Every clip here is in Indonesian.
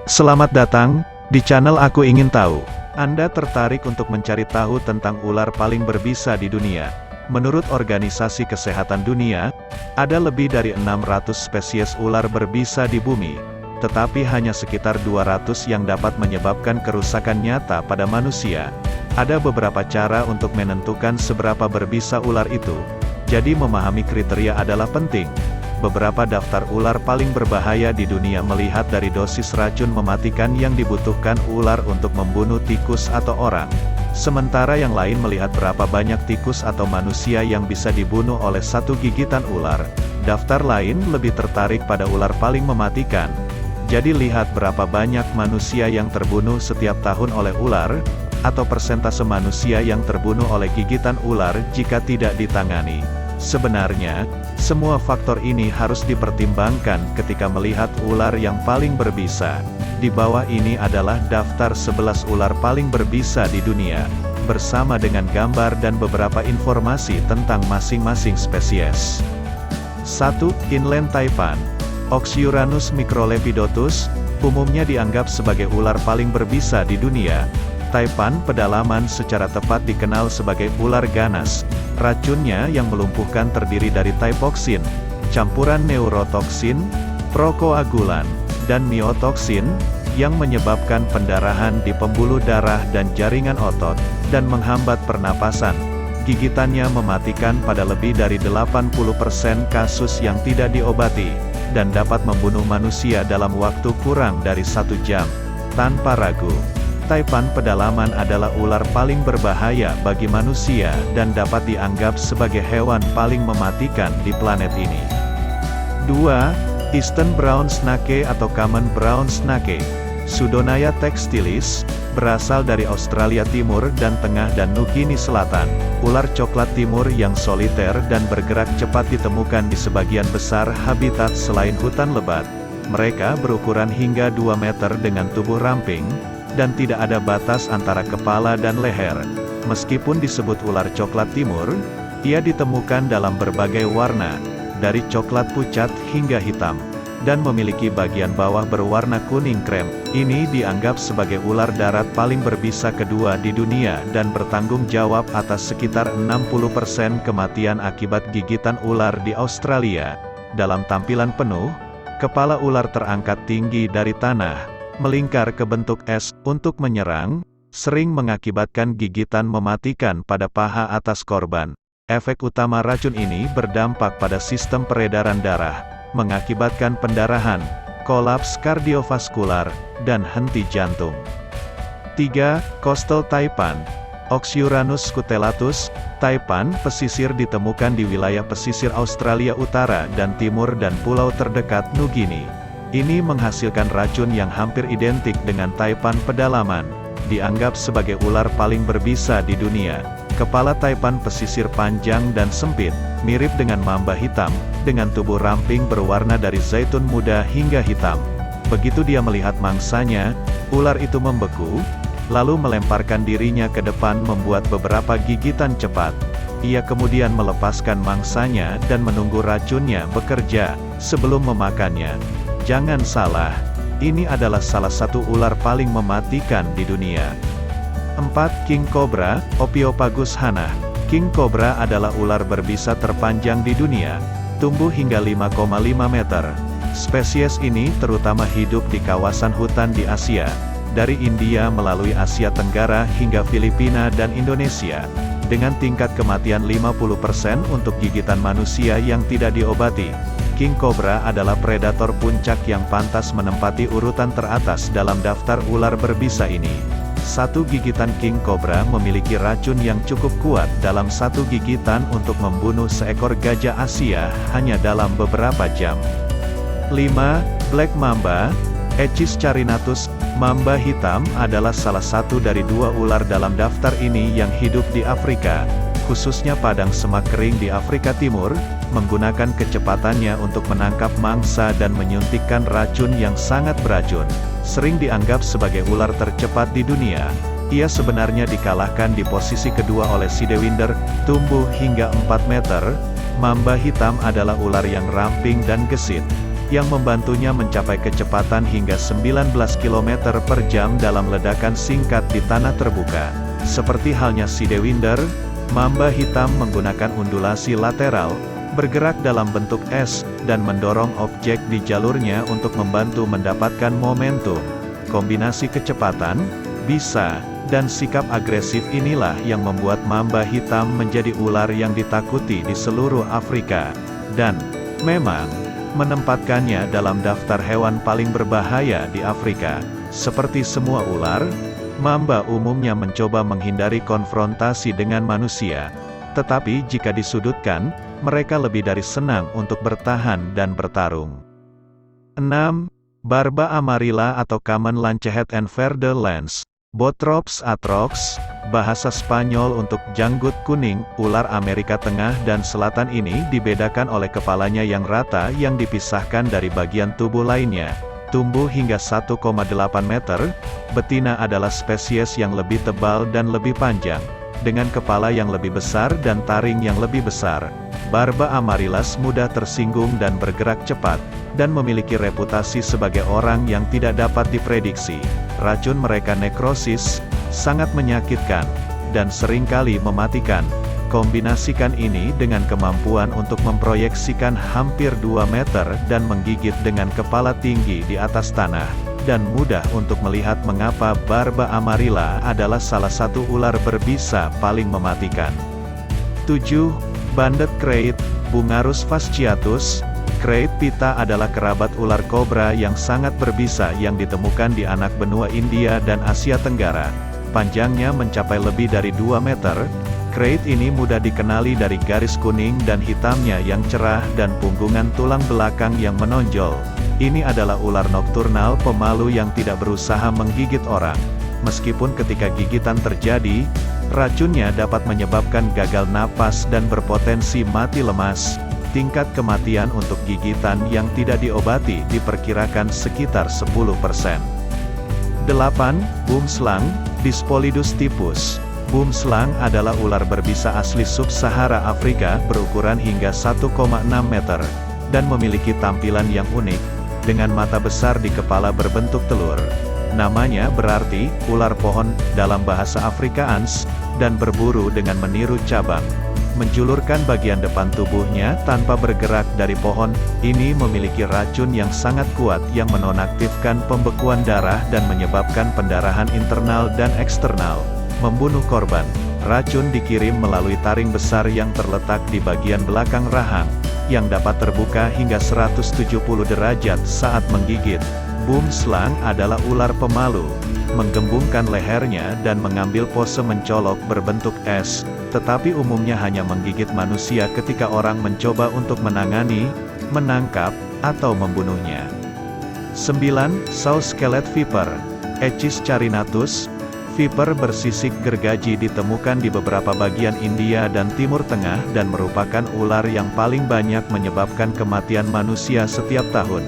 Selamat datang di channel Aku Ingin Tahu. Anda tertarik untuk mencari tahu tentang ular paling berbisa di dunia? Menurut Organisasi Kesehatan Dunia, ada lebih dari 600 spesies ular berbisa di bumi, tetapi hanya sekitar 200 yang dapat menyebabkan kerusakan nyata pada manusia. Ada beberapa cara untuk menentukan seberapa berbisa ular itu, jadi memahami kriteria adalah penting. Beberapa daftar ular paling berbahaya di dunia melihat dari dosis racun mematikan yang dibutuhkan ular untuk membunuh tikus atau orang. Sementara yang lain melihat berapa banyak tikus atau manusia yang bisa dibunuh oleh satu gigitan ular. Daftar lain lebih tertarik pada ular paling mematikan. Jadi lihat berapa banyak manusia yang terbunuh setiap tahun oleh ular, atau persentase manusia yang terbunuh oleh gigitan ular jika tidak ditangani. Sebenarnya, semua faktor ini harus dipertimbangkan ketika melihat ular yang paling berbisa. Di bawah ini adalah daftar 11 ular paling berbisa di dunia, bersama dengan gambar dan beberapa informasi tentang masing-masing spesies. 1. Inland taipan. Oxyuranus microlepidotus, umumnya dianggap sebagai ular paling berbisa di dunia. Taipan pedalaman secara tepat dikenal sebagai ular ganas. Racunnya yang melumpuhkan terdiri dari taipoksin, campuran neurotoksin, prokoagulan, dan miotoksin, yang menyebabkan pendarahan di pembuluh darah dan jaringan otot, dan menghambat pernapasan. Gigitannya mematikan pada lebih dari 80% kasus yang tidak diobati, dan dapat membunuh manusia dalam waktu kurang dari 1 jam. Tanpa ragu, taipan pedalaman adalah ular paling berbahaya bagi manusia dan dapat dianggap sebagai hewan paling mematikan di planet ini. 2. Eastern brown snake atau common brown snake, Pseudonaya textilis, berasal dari Australia Timur dan Tengah dan Nugini Selatan. Ular coklat timur yang soliter dan bergerak cepat ditemukan di sebagian besar habitat selain hutan lebat. Mereka berukuran hingga 2 meter dengan tubuh ramping, dan tidak ada batas antara kepala dan leher. Meskipun disebut ular coklat timur, ia ditemukan dalam berbagai warna, dari coklat pucat hingga hitam, dan memiliki bagian bawah berwarna kuning krem. Ini dianggap sebagai ular darat paling berbisa kedua di dunia dan bertanggung jawab atas sekitar 60% kematian akibat gigitan ular di Australia. Dalam tampilan penuh, kepala ular terangkat tinggi dari tanah, melingkar ke bentuk S untuk menyerang, sering mengakibatkan gigitan mematikan pada paha atas korban. Efek utama racun ini berdampak pada sistem peredaran darah, mengakibatkan pendarahan, kolaps kardiovaskular, dan henti jantung. 3. Coastal taipan. Oxyuranus scutellatus, taipan pesisir ditemukan di wilayah pesisir Australia Utara dan Timur dan pulau terdekat Nugini. Ini menghasilkan racun yang hampir identik dengan taipan pedalaman, dianggap sebagai ular paling berbisa di dunia. Kepala taipan pesisir panjang dan sempit, mirip dengan mamba hitam, dengan tubuh ramping berwarna dari zaitun muda hingga hitam. Begitu dia melihat mangsanya, ular itu membeku, lalu melemparkan dirinya ke depan membuat beberapa gigitan cepat. Ia kemudian melepaskan mangsanya dan menunggu racunnya bekerja, sebelum memakannya. Jangan salah, ini adalah salah satu ular paling mematikan di dunia. 4. King cobra, Ophiopagus hannah. King cobra adalah ular berbisa terpanjang di dunia, tumbuh hingga 5,5 meter. Spesies ini terutama hidup di kawasan hutan di Asia, dari India melalui Asia Tenggara hingga Filipina dan Indonesia, dengan tingkat kematian 50% untuk gigitan manusia yang tidak diobati. King cobra adalah predator puncak yang pantas menempati urutan teratas dalam daftar ular berbisa ini. Satu gigitan king cobra memiliki racun yang cukup kuat dalam satu gigitan untuk membunuh seekor gajah Asia hanya dalam beberapa jam. 5. Black mamba, Echis carinatus, mamba hitam adalah salah satu dari 2 ular dalam daftar ini yang hidup di Afrika, khususnya padang semak kering di Afrika Timur, menggunakan kecepatannya untuk menangkap mangsa dan menyuntikkan racun yang sangat beracun. Sering dianggap sebagai ular tercepat di dunia. Ia sebenarnya dikalahkan di posisi kedua oleh Sidewinder, tumbuh hingga 4 meter. Mamba hitam adalah ular yang ramping dan gesit. yang membantunya mencapai kecepatan hingga 19 km per jam dalam ledakan singkat di tanah terbuka. Seperti halnya Sidewinder, mamba hitam menggunakan undulasi lateral, bergerak dalam bentuk es, dan mendorong objek di jalurnya untuk membantu mendapatkan momentum. Kombinasi kecepatan, bisa, dan sikap agresif inilah yang membuat mamba hitam menjadi ular yang ditakuti di seluruh Afrika, dan memang menempatkannya dalam daftar hewan paling berbahaya di Afrika. Seperti semua ular, mamba umumnya mencoba menghindari konfrontasi dengan manusia. Tetapi jika disudutkan, mereka lebih dari senang untuk bertahan dan bertarung. 6. Barba amarilla atau Common Lancehead and Verde Lance. Bothrops atrox, bahasa Spanyol untuk janggut kuning, ular Amerika Tengah dan Selatan ini dibedakan oleh kepalanya yang rata yang dipisahkan dari bagian tubuh lainnya. Tumbuh hingga 1,8 meter, betina adalah spesies yang lebih tebal dan lebih panjang, dengan kepala yang lebih besar dan taring yang lebih besar. Barba amaryllis mudah tersinggung dan bergerak cepat, dan memiliki reputasi sebagai orang yang tidak dapat diprediksi. Racun mereka nekrosis, sangat menyakitkan, dan seringkali mematikan. Kombinasikan ini dengan kemampuan untuk memproyeksikan hampir 2 meter dan menggigit dengan kepala tinggi di atas tanah, dan mudah untuk melihat mengapa Barba amarilla adalah salah satu ular berbisa paling mematikan. 7. Banded Krait, Bungarus fasciatus. Krait pita adalah kerabat ular kobra yang sangat berbisa yang ditemukan di anak benua India dan Asia Tenggara. Panjangnya mencapai lebih dari 2 meter. Krait ini mudah dikenali dari garis kuning dan hitamnya yang cerah dan punggungan tulang belakang yang menonjol. Ini adalah ular nokturnal pemalu yang tidak berusaha menggigit orang. Meskipun ketika gigitan terjadi, racunnya dapat menyebabkan gagal napas dan berpotensi mati lemas. Tingkat kematian untuk gigitan yang tidak diobati diperkirakan sekitar 10%. 8. Boomslang, Dyspolidus typus. Boomslang adalah ular berbisa asli sub-Sahara Afrika berukuran hingga 1,6 meter, dan memiliki tampilan yang unik, dengan mata besar di kepala berbentuk telur. Namanya berarti, ular pohon, dalam bahasa Afrikaans, dan berburu dengan meniru cabang. Menjulurkan bagian depan tubuhnya tanpa bergerak dari pohon, ini memiliki racun yang sangat kuat yang menonaktifkan pembekuan darah dan menyebabkan pendarahan internal dan eksternal. Membunuh korban. Racun dikirim melalui taring besar yang terletak di bagian belakang rahang, yang dapat terbuka hingga 170 derajat saat menggigit. Boomslang adalah ular pemalu, menggembungkan lehernya dan mengambil pose mencolok berbentuk S, tetapi umumnya hanya menggigit manusia ketika orang mencoba untuk menangani, menangkap, atau membunuhnya. 9. Saw Skelet Viper, Echis carinatus. Viper bersisik gergaji ditemukan di beberapa bagian India dan Timur Tengah dan merupakan ular yang paling banyak menyebabkan kematian manusia setiap tahun.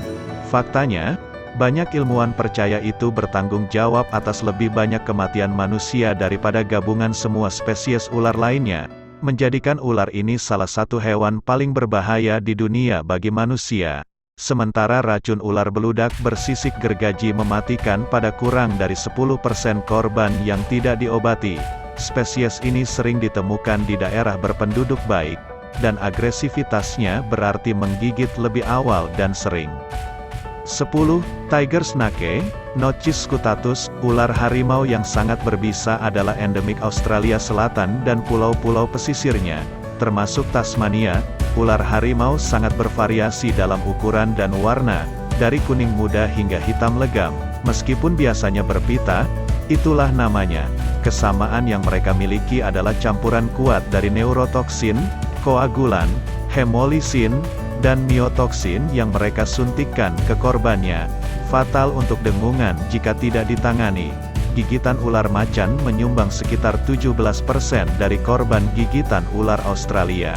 Faktanya, banyak ilmuwan percaya itu bertanggung jawab atas lebih banyak kematian manusia daripada gabungan semua spesies ular lainnya, menjadikan ular ini salah satu hewan paling berbahaya di dunia bagi manusia. Sementara racun ular beludak bersisik gergaji mematikan pada kurang dari 10% korban yang tidak diobati. Spesies ini sering ditemukan di daerah berpenduduk baik, dan agresivitasnya berarti menggigit lebih awal dan sering. 10. Tiger Snake, Notchis scutatus, ular harimau yang sangat berbisa adalah endemik Australia Selatan dan pulau-pulau pesisirnya, termasuk Tasmania. Ular harimau sangat bervariasi dalam ukuran dan warna, dari kuning muda hingga hitam legam. Meskipun biasanya berpita, itulah namanya. Kesamaan yang mereka miliki adalah campuran kuat dari neurotoksin, koagulan, hemolisin, dan miotoksin yang mereka suntikkan ke korbannya. Fatal untuk dengungan jika tidak ditangani. Gigitan ular macan menyumbang sekitar 17% dari korban gigitan ular Australia.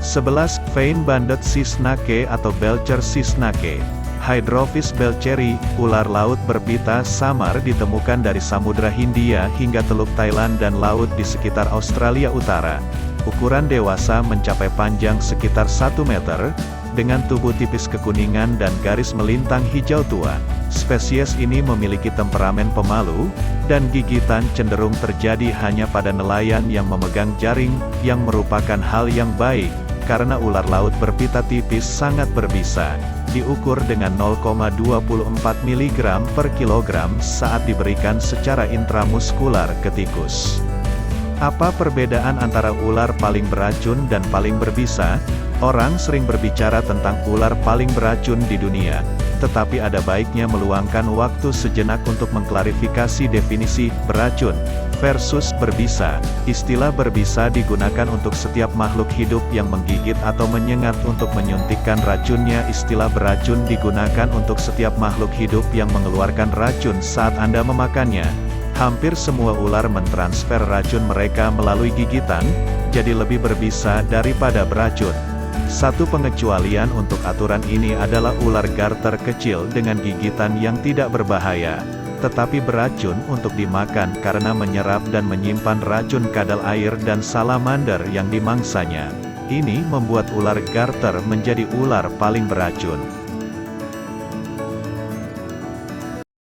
11. Vein Banded Sea Snake atau Belcher Sea Snake. Hydrophis belcheri, ular laut berpita samar ditemukan dari Samudra Hindia hingga Teluk Thailand dan laut di sekitar Australia Utara. Ukuran dewasa mencapai panjang sekitar 1 meter, dengan tubuh tipis kekuningan dan garis melintang hijau tua. Spesies ini memiliki temperamen pemalu, dan gigitan cenderung terjadi hanya pada nelayan yang memegang jaring, yang merupakan hal yang baik, karena ular laut berpita tipis sangat berbisa. Diukur dengan 0,24 mg per kilogram saat diberikan secara intramuskular ke tikus. Apa perbedaan antara ular paling beracun dan paling berbisa? Orang sering berbicara tentang ular paling beracun di dunia, tetapi ada baiknya meluangkan waktu sejenak untuk mengklarifikasi definisi beracun versus berbisa. Istilah berbisa digunakan untuk setiap makhluk hidup yang menggigit atau menyengat untuk menyuntikkan racunnya. Istilah beracun digunakan untuk setiap makhluk hidup yang mengeluarkan racun saat Anda memakannya. Hampir semua ular mentransfer racun mereka melalui gigitan, jadi lebih berbisa daripada beracun. Satu pengecualian untuk aturan ini adalah ular garter kecil dengan gigitan yang tidak berbahaya, tetapi beracun untuk dimakan karena menyerap dan menyimpan racun kadal air dan salamander yang dimangsanya. Ini membuat ular garter menjadi ular paling beracun.